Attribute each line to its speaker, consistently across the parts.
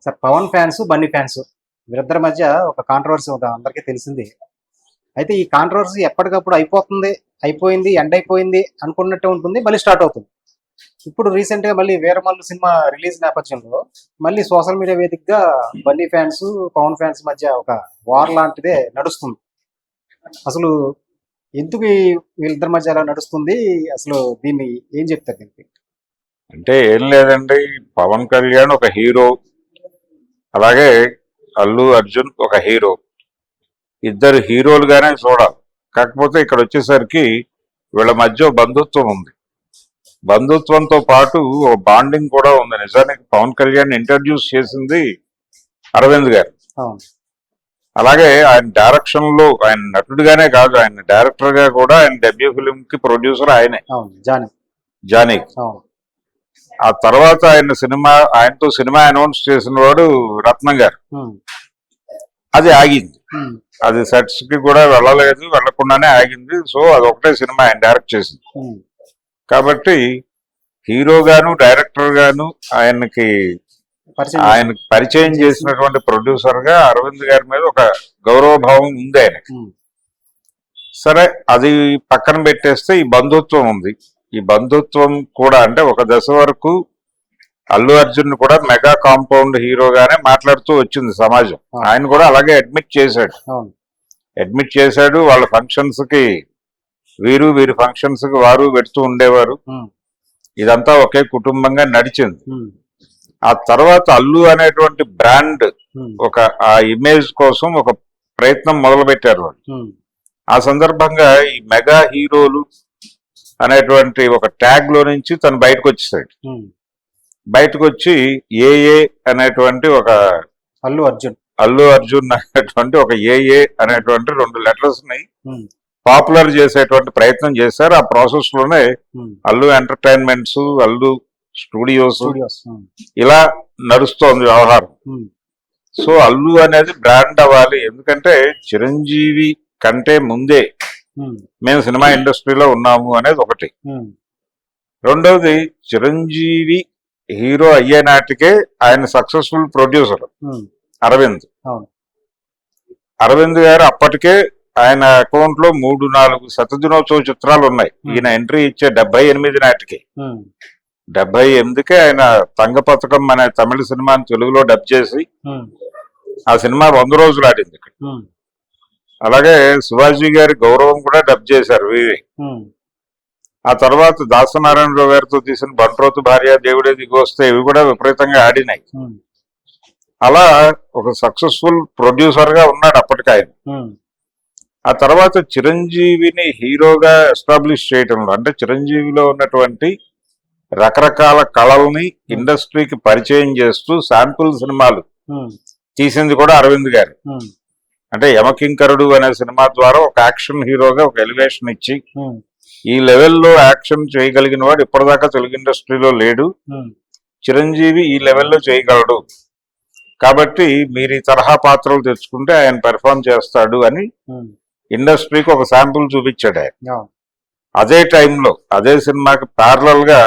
Speaker 1: Sir Pawan fans Bunny fans వీరిద్దరి మధ్య ఒక కాంట్రవర్సీ అందరికీ తెలిసింది. అయితే ఈ కాంట్రవర్సీ ఎప్పటికప్పుడు అయిపోయింది ఎండ్ అయిపోయింది అనుకున్నట్టే ఉంటుంది, మళ్ళీ స్టార్ట్ అవుతుంది. ఇప్పుడు రీసెంట్గా మళ్ళీ వీరమల్లు సినిమా రిలీజ్ నేపథ్యంలో మళ్ళీ సోషల్ మీడియా వేదికగా బన్నీ ఫ్యాన్స్ పవన్ ఫ్యాన్స్ మధ్య ఒక వార్ లాంటిదే నడుస్తుంది. అసలు ఎందుకు వీళ్ళిద్దరి మధ్య అలా నడుస్తుంది, అసలు దీన్ని ఏం చెప్తారు దీనికి?
Speaker 2: అంటే ఏం లేదండి, పవన్ కళ్యాణ్ ఒక హీరో, అలాగే అల్లు అర్జున్ ఒక హీరో. ఇద్దరు హీరోలుగానే చూడాలి. కాకపోతే ఇక్కడ వచ్చేసరికి వీళ్ళ మధ్య బంధుత్వం ఉంది. బంధుత్వంతో పాటు ఒక బాండింగ్ కూడా ఉంది. నిజానికి పవన్ కళ్యాణ్ ఇంట్రడ్యూస్ చేసింది అరవింద్ గారు. అలాగే ఆయన డైరెక్షన్ లో, ఆయన నటుడిగానే కాదు, ఆయన డైరెక్టర్ గా కూడా ఆయన డెబ్యూ ఫిలిం కి ప్రొడ్యూసర్ ఆయనే, జానీ. ఆ తర్వాత ఆయనతో సినిమా అనౌన్స్ చేసిన వాడు రత్నం గారు. అది ఆగింది, అది సెట్స్ కి కూడా వెళ్ళలేదు, వెళ్లకుండానే ఆగింది. సో అది ఒకటే సినిమా ఆయన డైరెక్ట్ చేసింది. కాబట్టి హీరోగాను డైరెక్టర్ గాను ఆయనకి పరిచయం చేసినటువంటి ప్రొడ్యూసర్ గా అరవింద్ గారి మీద ఒక గౌరవభావం ఉంది ఆయనకి. సరే, అది పక్కన పెట్టేస్తే ఈ బంధుత్వం ఉంది. ఈ బంధుత్వం కూడా అంటే ఒక దశ వరకు అల్లు అర్జున్ కూడా మెగా కాంపౌండ్ హీరోగానే మాట్లాడుతూ వచ్చింది సమాజం. ఆయన కూడా అలాగే అడ్మిట్ చేశాడు. వాళ్ళ ఫంక్షన్స్ కి వీరి ఫంక్షన్స్ కి వారు పెడుతూ ఉండేవారు. ఇదంతా ఒకే కుటుంబంగా నడిచింది. ఆ తర్వాత అల్లు అనేటువంటి బ్రాండ్, ఆ ఇమేజ్ కోసం ఒక ప్రయత్నం మొదలు పెట్టారు వాళ్ళు. ఆ సందర్భంగా ఈ మెగా హీరోలు అనేటువంటి ఒక ట్యాగ్ లో నుంచి తను బయటకు వచ్చేసాడు. బయటకు వచ్చి ఏఏ అనేటువంటి ఒక అల్లు అర్జున్ అనేటువంటి ఒక ఏఏ అనేటువంటి 2 లెటర్స్ ని పాపులర్ చేసేటువంటి ప్రయత్నం చేశారు. ఆ ప్రాసెస్ లోనే అల్లు ఎంటర్టైన్మెంట్స్, అల్లు స్టూడియోస్ ఇలా నడుస్తోంది వ్యవహారం. సో అల్లు అనేది బ్రాండ్ అవ్వాలి. ఎందుకంటే చిరంజీవి కంటే ముందే మేము సినిమా ఇండస్ట్రీలో ఉన్నాము అనేది ఒకటి. రెండవది, చిరంజీవి హీరో అయ్యే నాటికే ఆయన సక్సెస్ఫుల్ ప్రొడ్యూసర్ అరవింద్ గారు. అప్పటికే ఆయన అకౌంట్ లో 3-4 శతదినోత్సవ చిత్రాలు ఉన్నాయి. ఈయన ఎంట్రీ ఇచ్చే 78 నాటికి, 78కే ఆయన తంగ పథకం అనే తమిళ సినిమాని తెలుగులో డబ్ చేసి ఆ సినిమా 100 రోజులు ఆడింది ఇక్కడ. అలాగే శివాజీ గారి గౌరవం కూడా డబ్ చేశారు వీరి. ఆ తర్వాత దాసనారాయణరావు గారితో తీసిన బంట్రోతు భార్య, దేవుడే దిగొస్తే ఇవి కూడా విపరీతంగా ఆడినాయి. అలా ఒక సక్సెస్ఫుల్ ప్రొడ్యూసర్ గా ఉన్నాడు అప్పటికి ఆయన. ఆ తర్వాత చిరంజీవిని హీరోగా ఎస్టాబ్లిష్ చేయటంలో, అంటే చిరంజీవిలో ఉన్నటువంటి రకరకాల కళల్ని ఇండస్ట్రీకి పరిచయం చేస్తూ శాంపుల్ సినిమాలు తీసింది కూడా అరవింద్ గారు. అంటే యమకింకరుడు అనే సినిమా ద్వారా ఒక యాక్షన్ హీరోగా ఒక ఎలివేషన్ ఇచ్చి, ఈ లెవెల్లో యాక్షన్ చేయగలిగిన వాడు ఇప్పటిదాకా తెలుగు ఇండస్ట్రీలో లేడు, చిరంజీవి ఈ లెవెల్లో చేయగలడు, కాబట్టి మీరు ఈ తరహా పాత్రలు తెచ్చుకుంటే ఆయన పెర్ఫార్మ్ చేస్తాడు అని ఇండస్ట్రీకి ఒక శాంపుల్ చూపించాడు ఆయన. అదే టైంలో అదే సినిమాకి ప్యారలల్ గా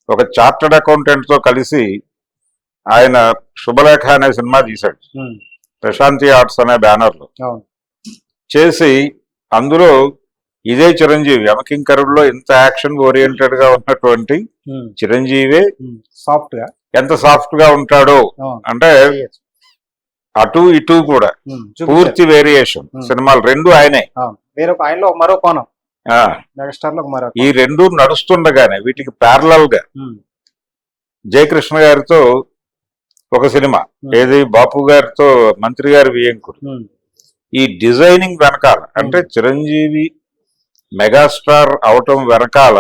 Speaker 2: ఒక చార్టర్డ్ అకౌంటెంట్ తో కలిసి ఆయన శుభలేఖ అనే సినిమా తీశాడు. ప్రశాంతి ఆర్ట్స్ అనే బ్యానర్ లో చేసి, అందులో ఇదే చిరంజీవి యమకింకరుడులో ఇంత యాక్షన్ ఓరియంటెడ్ గా ఉన్నటువంటి చిరంజీవి ఎంత సాఫ్ట్ గా ఉంటాడో, అంటే అటు ఇటు కూడా పూర్తి వేరియేషన్ సినిమాలు రెండు ఆయనే. ఈ రెండు నడుస్తుండగానే వీటికి ప్యారలల్ గా జయకృష్ణ గారితో ఒక సినిమా, ఏది బాపు గారితో మంత్రి గారి వియంకుడు. ఈ డిజైనింగ్ వెనకాల, అంటే చిరంజీవి మెగాస్టార్ అవటం వెనకాల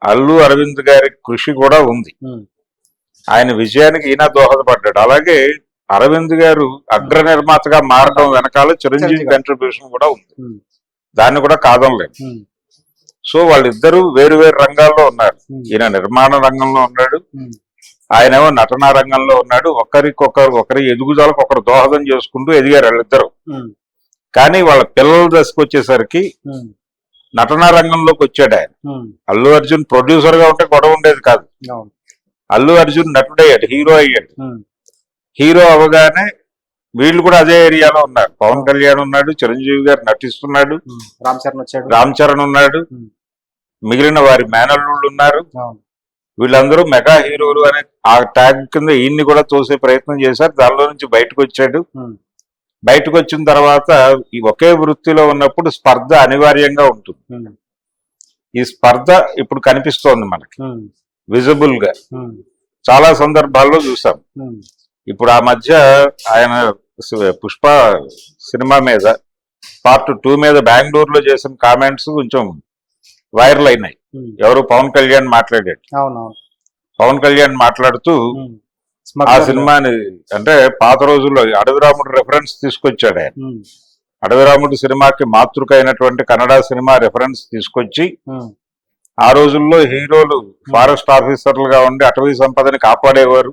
Speaker 2: అల్లు అరవింద్ గారి కృషి కూడా ఉంది. ఆయన విజయానికి ఈయన దోహదపడ్డాడు. అలాగే అరవింద్ గారు అగ్ర నిర్మాతగా మారడం వెనకాల చిరంజీవి కంట్రిబ్యూషన్ కూడా ఉంది, దాన్ని కూడా కాదనలేదు. సో వాళ్ళిద్దరూ వేరు వేరు రంగాల్లో ఉన్నారు. ఈయన నిర్మాణ రంగంలో ఉన్నాడు, ఆయనేమో నటనా రంగంలో ఉన్నాడు. ఒకరి ఎదుగుదలకు ఒకరు దోహదం చేసుకుంటూ ఎదిగారు వాళ్ళిద్దరు. కానీ వాళ్ళ పిల్లల దశకు వచ్చేసరికి నటనా రంగంలోకి వచ్చాడు ఆయన. అల్లు అర్జున్ ప్రొడ్యూసర్ గా ఉంటే గొడవ ఉండేది కాదు. అల్లు అర్జున్ నటుడయ్యాడు, హీరో అయ్యాడు. హీరో అవగానే వీళ్ళు కూడా అదే ఏరియాలో ఉన్నారు. పవన్ కళ్యాణ్ ఉన్నాడు, చిరంజీవి గారు నటిస్తున్నాడు,
Speaker 1: రామ్ చరణ్ వచ్చాడు,
Speaker 2: రామ్ చరణ్ ఉన్నాడు, మిగిలిన వారి మేనల్లుళ్ళు ఉన్నారు. వీళ్ళందరూ మెగా హీరోలు అనే ఆ ట్యాగ్ కింద ఈయన్ని కూడా తోసే ప్రయత్నం చేశారు. దానిలో నుంచి బయటకు వచ్చాడు. బయటకు వచ్చిన తర్వాత ఈ ఒకే వృత్తిలో ఉన్నప్పుడు స్పర్ధ అనివార్యంగా ఉంటుంది. ఈ స్పర్ధ ఇప్పుడు కనిపిస్తోంది మనకి విజిబుల్ గా, చాలా సందర్భాల్లో చూసాం. ఇప్పుడు ఆ మధ్య ఆయన పుష్ప సినిమా మీద పార్ట్ 2 మీద బెంగళూరులో చేసిన కామెంట్స్ కొంచెం వైరల్ అయినాయి. ఎవరు? పవన్ కళ్యాణ్ మాట్లాడాడు. పవన్ కళ్యాణ్ మాట్లాడుతూ ఆ సినిమాని అంటే పాత రోజుల్లో అడవిరాముడు రెఫరెన్స్ తీసుకొచ్చాడు ఆయన. అడవిరాముడు సినిమాకి మాతృక అయినటువంటి కన్నడ సినిమా రెఫరెన్స్ తీసుకొచ్చి ఆ రోజుల్లో హీరోలు ఫారెస్ట్ ఆఫీసర్లుగా ఉండి అటవీ సంపదని కాపాడేవారు.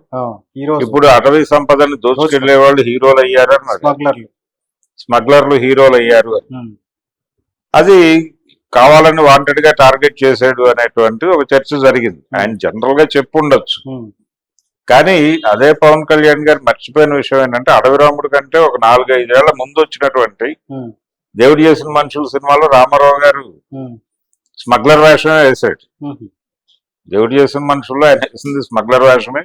Speaker 2: ఇప్పుడు అటవీ సంపదని దోచుకెళ్లే వాళ్ళు హీరోలు అయ్యారు అన్నారు. స్మగ్లర్లు హీరోలు అయ్యారు. అది కావాలని వాంటెడ్ గా టార్గెట్ చేశాడు అనేటువంటి ఒక చర్చ జరిగింది. ఆయన జనరల్ గా చెప్పుండొచ్చు. కానీ అదే పవన్ కళ్యాణ్ గారు మర్చిపోయిన విషయం ఏంటంటే అడవిరాముడు కంటే ఒక 4-5 ఏళ్ల ముందు వచ్చినటువంటి దేవుడు చేసిన మనుషుల సినిమాలో రామారావు గారు స్మగ్లర్ వేషమే వేశాడు. దేవుడు చేసిన మనుషుల్లో ఆయన వేసింది స్మగ్లర్ వేషమే.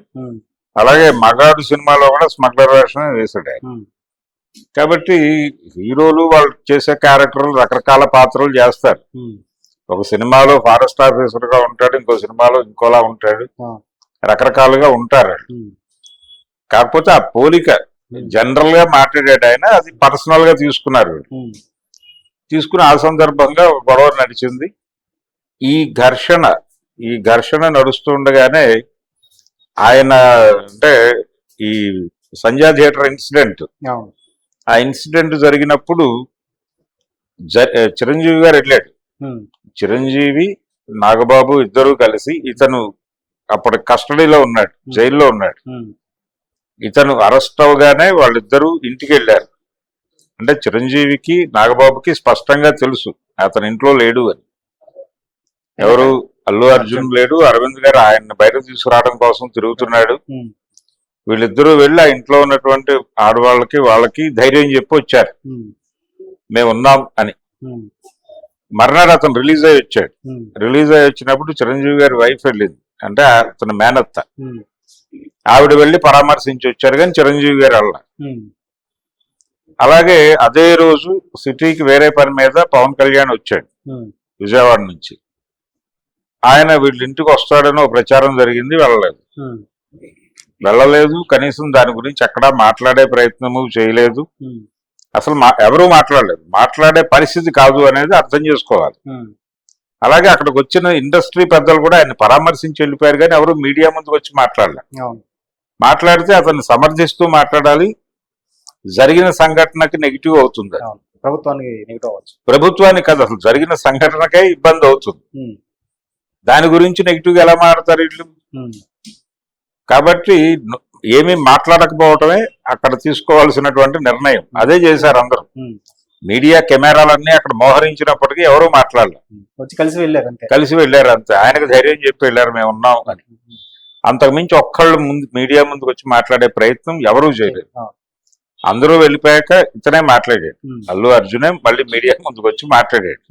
Speaker 2: అలాగే మగాడు సినిమాలో కూడా స్మగ్లర్ వేషమే వేశాడు ఆయన. కాబట్టి హీరోలు వాళ్ళు చేసే క్యారెక్టర్లు రకరకాల పాత్రలు చేస్తారు. ఒక సినిమాలో ఫారెస్ట్ ఆఫీసర్ గా ఉంటాడు, ఇంకో సినిమాలో ఇంకోలా ఉంటాడు, రకరకాలుగా ఉంటారు. కాకపోతే ఆ పోలిక జనరల్ గా మాట్లాడాడు ఆయన, అది పర్సనల్ గా తీసుకున్నారు. తీసుకుని ఆ సందర్భంగా గొడవ నడిచింది. ఈ ఘర్షణ నడుస్తుండగానే ఆయన అంటే ఈ సంధ్యా థియేటర్ ఇన్సిడెంట్, ఆ ఇన్సిడెంట్ జరిగినప్పుడు చిరంజీవి గారు వెళ్ళాడు. చిరంజీవి, నాగబాబు ఇద్దరు కలిసి, ఇతను అప్పటి కస్టడీలో ఉన్నాడు, జైల్లో ఉన్నాడు. ఇతను అరెస్ట్ అవగానే వాళ్ళిద్దరూ ఇంటికి వెళ్ళారు. అంటే చిరంజీవికి నాగబాబుకి స్పష్టంగా తెలుసు అతను ఇంట్లో లేడు అని. ఎవరు? అల్లు అర్జున్ లేడు, అరవింద్ గారు ఆయన్ని బయట తీసుకురావడం కోసం తిరుగుతున్నాడు. వీళ్ళిద్దరూ వెళ్ళి ఆ ఇంట్లో ఉన్నటువంటి ఆడవాళ్ళకి వాళ్ళకి ధైర్యం చెప్పి వచ్చారు, మేము ఉన్నాం అని. మర్నాడు అతను రిలీజ్ అయ్యి వచ్చాడు. రిలీజ్ అయ్యి వచ్చినప్పుడు చిరంజీవి గారి వైఫ్ వెళ్ళింది, అంటే అతను మేనత్త. ఆవిడ వెళ్ళి పరామర్శించి వచ్చారు, కానీ చిరంజీవి గారు అలా. అలాగే అదే రోజు సిటీకి వేరే పని మీద పవన్ కళ్యాణ్ వచ్చాడు విజయవాడ నుంచి. ఆయన వీళ్ళ ఇంటికి వస్తాడని ఒక ప్రచారం జరిగింది, వెళ్ళలేదు. కనీసం దాని గురించి ఎక్కడా మాట్లాడే ప్రయత్నము చేయలేదు. అసలు ఎవరూ మాట్లాడలేదు. మాట్లాడే పరిస్థితి కాదు అనేది అర్థం చేసుకోవాలి. అలాగే అక్కడికి వచ్చిన ఇండస్ట్రీ పెద్దలు కూడా ఆయన పరామర్శించి వెళ్ళిపోయారు, కానీ ఎవరు మీడియా ముందుకు వచ్చి మాట్లాడలేదు. మాట్లాడితే అతన్ని సమర్థిస్తూ మాట్లాడాలి. జరిగిన సంఘటనకి నెగిటివ్ అవుతుంది, ప్రభుత్వానికి కాదు, అసలు జరిగిన సంఘటనకే ఇబ్బంది అవుతుంది. దాని గురించి నెగిటివ్ గా ఎలా మాట్లాడతారు వీళ్ళు? కాబట్టి ఏమీ మాట్లాడకపోవటమే అక్కడ తీసుకోవాల్సినటువంటి నిర్ణయం. అదే చేశారు అందరూ. మీడియా కెమెరాలన్నీ అక్కడ మోహరించినప్పటికీ ఎవరూ మాట్లాడలేదు, కలిసి వెళ్ళారు అంతే. ఆయనకు ధైర్యం చెప్పి వెళ్ళారు, మేము ఉన్నాం అని. అంతకుమించి ఒక్కళ్ళు మీడియా ముందుకు వచ్చి మాట్లాడే ప్రయత్నం ఎవరూ చేయలేదు. అందరూ వెళ్ళిపోయాక ఇతనే మాట్లాడాడు, అల్లు అర్జునే మళ్ళీ మీడియా ముందుకు వచ్చి మాట్లాడాడు.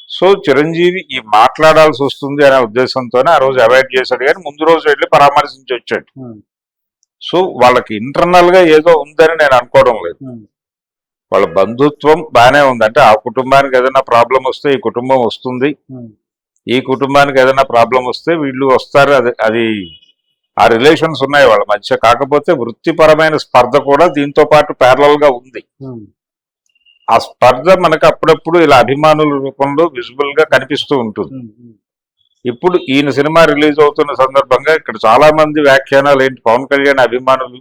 Speaker 2: సో చిరంజీవి ఈ మాట్లాడాల్సి వస్తుంది అనే ఉద్దేశంతోనే ఆ రోజు అవాయిడ్ చేశాడు, కానీ ముందు రోజు వెళ్ళి పరామర్శించి వచ్చాడు. సో వాళ్ళకి ఇంటర్నల్ గా ఏదో ఉందని నేను అనుకోవడం లేదు. వాళ్ళ బంధుత్వం బానే ఉంది. అంటే ఆ కుటుంబానికి ఏదైనా ప్రాబ్లం వస్తే ఈ కుటుంబం వస్తుంది, ఈ కుటుంబానికి ఏదైనా ప్రాబ్లం వస్తే వీళ్ళు వస్తారు. అది ఆ రిలేషన్స్ ఉన్నాయి వాళ్ళ మధ్య. కాకపోతే వృత్తిపరమైన స్పర్ధ కూడా దీంతో పాటు ప్యారలల్ గా ఉంది. ఆ స్పర్ధ మనకు అప్పుడప్పుడు ఇలా అభిమానుల రూపంలో విజిబుల్ గా కనిపిస్తూ ఉంటుంది. ఇప్పుడు ఈయన సినిమా రిలీజ్ అవుతున్న సందర్భంగా ఇక్కడ చాలా మంది వ్యాఖ్యానాలు ఏంటి, పవన్ కళ్యాణ్ అభిమానులు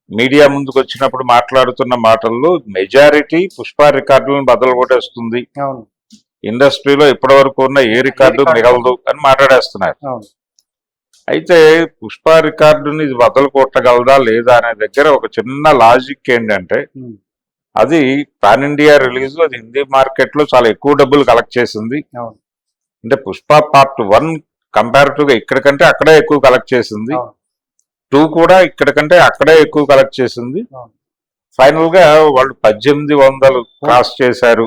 Speaker 2: మీడియా ముందుకు వచ్చినప్పుడు మాట్లాడుతున్న మాటల్లో మెజారిటీ పుష్ప రికార్డులను బద్దలు కొట్టేస్తుంది, ఇండస్ట్రీలో ఇప్పటి వరకు ఉన్న ఏ రికార్డు మిగలదు అని మాట్లాడేస్తున్నారు. అయితే పుష్ప రికార్డుని ఇది బద్దలు కొట్టగలదా లేదా అనే దగ్గర ఒక చిన్న లాజిక్ ఏంటంటే, అది పాన్ ఇండియా రిలీజ్, అది హిందీ మార్కెట్ లో చాలా ఎక్కువ డబ్బులు కలెక్ట్ చేసింది. అంటే పుష్ప పార్ట్ 1 కంపారిటివ్ గా ఇక్కడ కంటే అక్కడే ఎక్కువ కలెక్ట్ చేసింది. 2 కూడా ఇక్కడ కంటే అక్కడే ఎక్కువ కలెక్ట్ చేసింది.
Speaker 1: అవును.
Speaker 2: ఫైనల్ గా వాళ్ళు 1800 క్రాస్ చేశారు,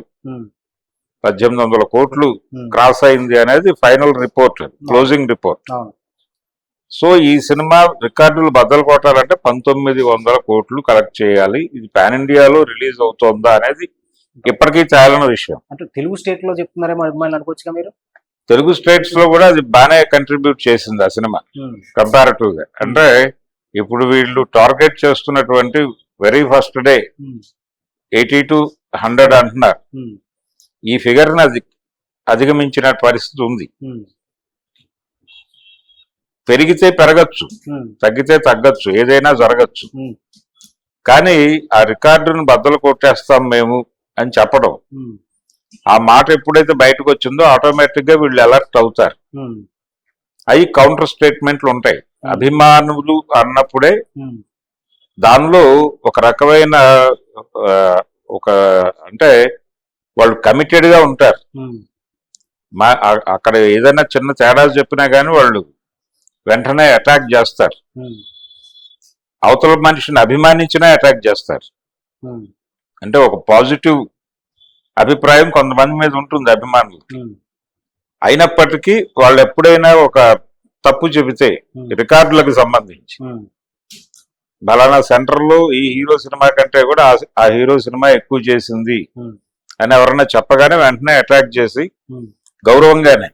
Speaker 2: 1800 కోట్లు క్రాస్ అయింది అనేది ఫైనల్ రిపోర్ట్, క్లోజింగ్ రిపోర్ట్.
Speaker 1: అవును.
Speaker 2: సో ఈ సినిమా రికార్డులు బద్దలు కొట్టాలంటే 1900 కోట్లు కలెక్ట్ చేయాలి. ఇది పాన్ ఇండియాలో రిలీజ్ అవుతోందా అనేది ఇప్పటికీ తేలిన విషయం.
Speaker 1: అంటే తెలుగు స్టేట్ లో చెప్తున్నారేమో అభిమానులు అనుకోవచ్చుగా మీరు.
Speaker 2: తెలుగు స్టేట్స్ లో కూడా అది బాగానే కంట్రిబ్యూట్ చేసింది ఆ సినిమా కంపారిటివ్ గా. అంటే ఇప్పుడు వీళ్ళు టార్గెట్ చేస్తున్నటువంటి వెరీ ఫస్ట్ డే 80 to 100 అంటున్నారు. ఈ ఫిగర్ ని అది అధిగమించిన పరిస్థితి ఉంది. పెరిగితే పెరగచ్చు, తగ్గితే తగ్గచ్చు, ఏదైనా జరగచ్చు. కానీ ఆ రికార్డును బద్దలు కొట్టేస్తాం మేము అని చెప్పడం, ఆ మాట ఎప్పుడైతే బయటకు వచ్చిందో ఆటోమేటిక్ గా వీళ్ళు అలర్ట్ అవుతారు. అవి కౌంటర్ స్టేట్మెంట్లు ఉంటాయి. అభిమానులు అన్నప్పుడే దానిలో ఒక రకమైన ఒక అంటే వాళ్ళు కమిటెడ్ గా ఉంటారు. అక్కడ ఏదైనా చిన్న తేడా చెప్పినా కానీ వాళ్ళు వెంటనే అటాక్ చేస్తారు. అవతల మనిషిని అభిమానించినా అటాక్ చేస్తారు. అంటే ఒక పాజిటివ్ అభిప్రాయం కొంతమంది మీద ఉంటుంది అభిమానులు. అయినప్పటికీ వాళ్ళు ఎప్పుడైనా ఒక తప్పు చెబితే రికార్డులకు సంబంధించి బలానా సెంటర్ లో ఈ హీరో సినిమా కంటే కూడా ఆ హీరో సినిమా ఎక్కువ చేసింది అని ఎవరన్నా చెప్పగానే వెంటనే అటాక్ చేసి గౌరవంగానే,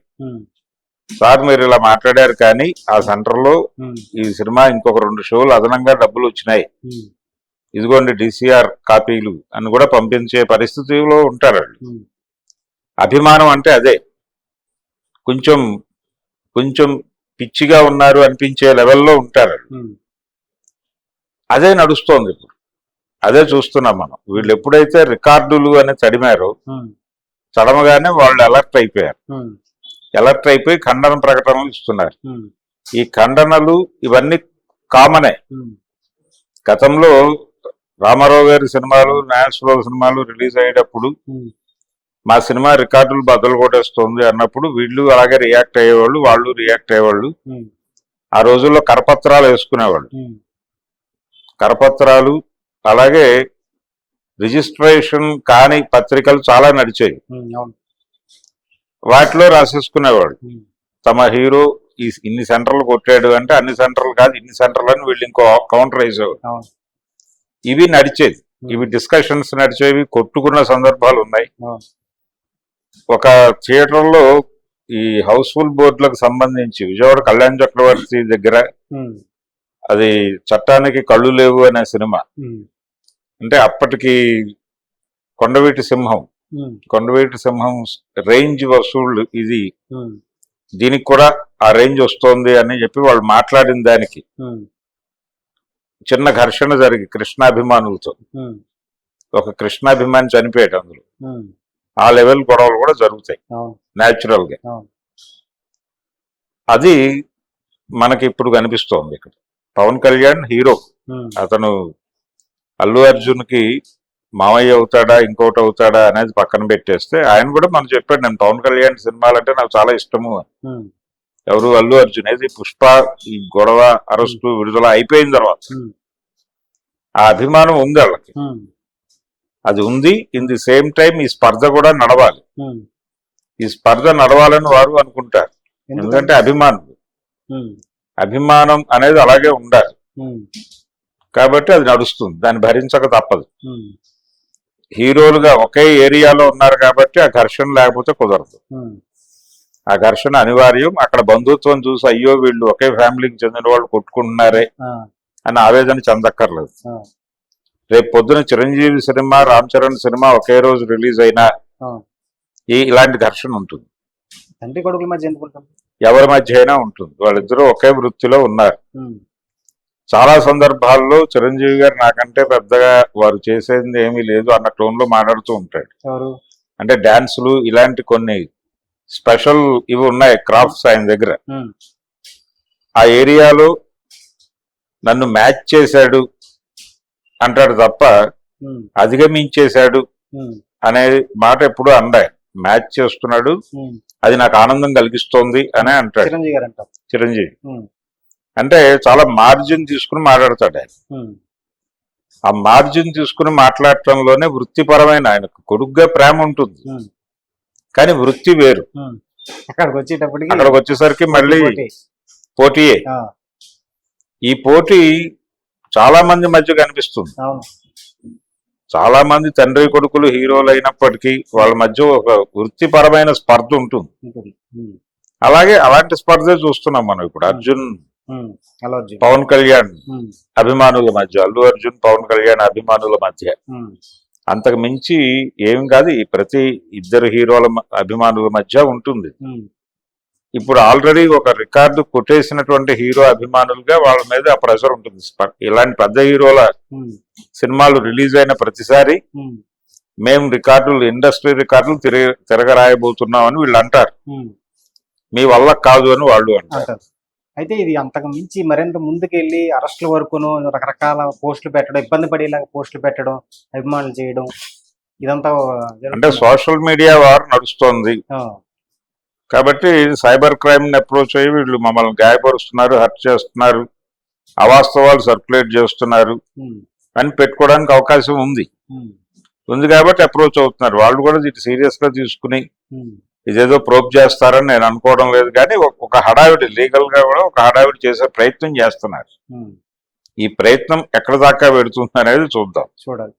Speaker 2: సార్ మీరు ఇలా మాట్లాడారు కానీ ఆ సెంటర్ లో ఈ సినిమా ఇంకొక 2 షోలు అదనంగా డబ్బులు వచ్చినాయి, ఇదిగోండి DCR కాపీలు అని కూడా పంపించే పరిస్థితిలో ఉంటారు వాళ్ళు. అభిమానం అంటే అదే. కొంచెం కొంచెం పిచ్చిగా ఉన్నారు అనిపించే లెవెల్లో ఉంటారు. అదే నడుస్తోంది ఇప్పుడు, అదే చూస్తున్నాం మనం. వీళ్ళు ఎప్పుడైతే రికార్డులు అని చదివారో చదవగానే వాళ్ళు అలర్ట్ అయిపోయారు. అలర్ట్ అయిపోయి ఖండన ప్రకటనలు ఇస్తున్నారు. ఈ ఖండనలు ఇవన్నీ కామనే. గతంలో రామారావు గారి సినిమాలు, నాగేశ్వరరావు సినిమాలు రిలీజ్ అయ్యేటప్పుడు మా సినిమా రికార్డులు బద్దలు కొట్టేస్తుంది అన్నప్పుడు వీళ్ళు అలాగే రియాక్ట్ అయ్యేవాళ్ళు, వాళ్ళు రియాక్ట్ అయ్యేవాళ్ళు. ఆ రోజుల్లో కరపత్రాలు వేసుకునేవాళ్ళు. కరపత్రాలు అలాగే రిజిస్ట్రేషన్ కాని పత్రికలు చాలా నడిచాయి. వాటిలో రాసేసుకునేవాడు తమ హీరో ఇన్ని సెంటర్లు కొట్టాడు అంటే అన్ని సెంటర్లు కాదు ఇన్ని సెంటర్లు అని వీళ్ళు ఇంకో కౌంటర్ వేసేవాడు. ఇవి నడిచేది, ఇవి డిస్కషన్స్ నడిచేవి, కొట్టుకున్న సందర్భాలు ఉన్నాయి. ఒక థియేటర్లో ఈ హౌస్ఫుల్ బోర్డులకు సంబంధించి విజయవాడ కళ్యాణ్ చక్రవర్తి దగ్గర అది చట్టానికి కళ్ళు లేవు అనే సినిమా, అంటే అప్పటికి కొండవీటి సింహం రేంజ్ వసూళ్లు ఇది, దీనికి కూడా ఆ రేంజ్ వస్తోంది అని చెప్పి వాళ్ళు మాట్లాడిన దానికి చిన్న ఘర్షణ జరిగి కృష్ణాభిమానులతో, ఒక కృష్ణాభిమాని చనిపోయాడు అందులో. ఆ లెవెల్ గొడవలు కూడా జరుగుతాయి న్యాచురల్ గా. అది మనకి ఇప్పుడు కనిపిస్తోంది ఇక్కడ. పవన్ కళ్యాణ్ హీరో, అతను అల్లు అర్జున్ కి మామయ్య అవుతాడా ఇంకోటి అవుతాడా అనేది పక్కన పెట్టేస్తే ఆయన కూడా మనం చెప్పాడు, నేను పవన్ కళ్యాణ్ సినిమాలంటే నాకు చాలా ఇష్టము అని. ఎవరు? అల్లు అర్జున్. ఏది పుష్ప ఈ గొడవ అరెస్టు విడుదల అయిపోయిన తర్వాత ఆ అభిమానం ఉంది వాళ్ళకి, అది ఉంది. ఇన్ ది సేమ్ టైం ఈ స్పర్ధ కూడా నడవాలి. ఈ స్పర్ధ నడవాలని వారు అనుకుంటారు. ఎందుకంటే అభిమానం అనేది అలాగే ఉండాలి కాబట్టి అది నడుస్తుంది, దాన్ని భరించక తప్పదు. హీరోలుగా ఒకే ఏరియాలో ఉన్నారు కాబట్టి ఆ ఘర్షణ లేకపోతే కుదరదు. ఆ ఘర్షణ అనివార్యం. అక్కడ బంధుత్వం చూసి అయ్యో వీళ్ళు ఒకే ఫ్యామిలీకి చెందిన వాళ్ళు కొట్టుకుంటున్నారే అని ఆవేదన చెందక్కర్లేదు. రేపు పొద్దున చిరంజీవి సినిమా, రామ్ చరణ్ సినిమా ఒకే రోజు రిలీజ్ అయినా ఇలాంటి ఘర్షణ ఉంటుంది.
Speaker 1: తండ్రి కొడుకుల మధ్య ఎందుకు ఉంటుంది?
Speaker 2: ఎవరి మధ్య అయినా ఉంటుంది. వాళ్ళిద్దరూ ఒకే వృత్తిలో ఉన్నారు. చాలా సందర్భాల్లో చిరంజీవి గారు నాకంటే పెద్దగా వారు చేసేది ఏమీ లేదు అన్న టోన్ లో మాట్లాడుతూ ఉంటాడు. అంటే డాన్సులు ఇలాంటి కొన్ని స్పెషల్ ఇవి ఉన్నాయి క్రాఫ్ట్స్ ఆయన దగ్గర. ఆ ఏరియాలో నన్ను మ్యాచ్ చేశాడు అంటాడు తప్ప అధిగమించేశాడు అనే మాట ఎప్పుడు అందా. మ్యాచ్ చేస్తున్నాడు, అది నాకు ఆనందం కలిగిస్తోంది అనే అంటాడు చిరంజీవి. అంటే చాలా మార్జిన్ తీసుకుని మాట్లాడతాడు ఆయన.
Speaker 1: ఉమ్,
Speaker 2: ఆ మార్జిన్ తీసుకుని మాట్లాడటంలోనే వృత్తిపరమైన ఆయనకు కొడుగ్గా ప్రేమ ఉంటుంది,
Speaker 1: ఉమ్,
Speaker 2: కానీ వృత్తి వేరు.
Speaker 1: ఉమ్. అక్కడికి వచ్చేటప్పటికి
Speaker 2: అక్కడికి వచ్చేసరికి మళ్ళీ
Speaker 1: పోటీ.
Speaker 2: పోటీయే.
Speaker 1: ఆ,
Speaker 2: ఈ పోటీ చాలా మంది మధ్య కనిపిస్తుంది.
Speaker 1: అవును.
Speaker 2: చాలా మంది తండ్రి కొడుకులు హీరోలు అయినప్పటికీ వాళ్ళ మధ్య ఒక వృత్తిపరమైన స్పర్ధ ఉంటుంది.
Speaker 1: ఉంటుంది. ఉమ్,
Speaker 2: అలాగే అలాంటి స్పర్ధే చూస్తున్నాం మనం ఇప్పుడు. అర్జున్
Speaker 1: ఉమ్, అల్లు అర్జున్.
Speaker 2: పవన్ కళ్యాణ్
Speaker 1: ఉమ్,
Speaker 2: అభిమానుల మధ్య, అల్లు అర్జున్ పవన్ కళ్యాణ్ అభిమానుల మధ్య
Speaker 1: ఉమ్,
Speaker 2: అంతకు మించి ఏం కాదు. ఈ ప్రతి ఇద్దరు హీరోల అభిమానుల మధ్య ఉంటుంది.
Speaker 1: ఉమ్,
Speaker 2: ఇప్పుడు ఆల్రెడీ ఒక రికార్డు కొట్టేసినటువంటి హీరో అభిమానులుగా వాళ్ళ మీద ఆ ప్రెషర్ ఉంటుంది. ఇలాంటి పెద్ద హీరోల
Speaker 1: ఉమ్,
Speaker 2: సినిమాలు రిలీజ్ అయిన ప్రతిసారి
Speaker 1: ఉమ్,
Speaker 2: మేము రికార్డులు, ఇండస్ట్రీ రికార్డులు తిరగరాయబోతున్నామని వీళ్ళు అంటారు.
Speaker 1: ఉమ్,
Speaker 2: మీ వల్ల కాదు అని వాళ్ళు అంటారు.
Speaker 1: అంటారు. అయితే ఇది అంతకు మించి మరింత ముందుకెళ్ళి అరెస్టుల వరకును రకరకాల పోస్టులు పెట్టడం, ఇబ్బంది పడేలాగా పోస్టులు పెట్టడం, అభిమానులు చేయడం, ఇదంతా
Speaker 2: అంటే
Speaker 1: జరుగుతుంది.
Speaker 2: సోషల్ మీడియా వార్ నడుస్తోంది
Speaker 1: ఆ,
Speaker 2: కాబట్టి సైబర్ క్రైమ్ ని అప్రోచ్ అయ్యి వీళ్ళు మమ్మల్ని గాయపరుస్తున్నారు, హర్ట్ చేస్తున్నారు, అవాస్తవాలు సర్క్యులేట్ చేస్తున్నారు
Speaker 1: ఉమ్,
Speaker 2: అని పెట్టుకోవడానికి అవకాశం ఉంది.
Speaker 1: ఉమ్,
Speaker 2: కాబట్టి అప్రోచ్ అవుతున్నారు. వాళ్ళు కూడా ఇది సీరియస్ గా తీసుకుని
Speaker 1: ఉమ్,
Speaker 2: ఇదేదో ప్రోబ్ చేస్తారని నేను అనుకోవడం లేదు. కానీ ఒక హడావిడి, లీగల్ గా కూడా ఒక హడావిడి చేసే ప్రయత్నం చేస్తున్నారు.
Speaker 1: ఉమ్.
Speaker 2: ఈ ప్రయత్నం ఎక్కడ దాకా పెడుతుంది అనేది చూద్దాం.
Speaker 1: చూడాలి.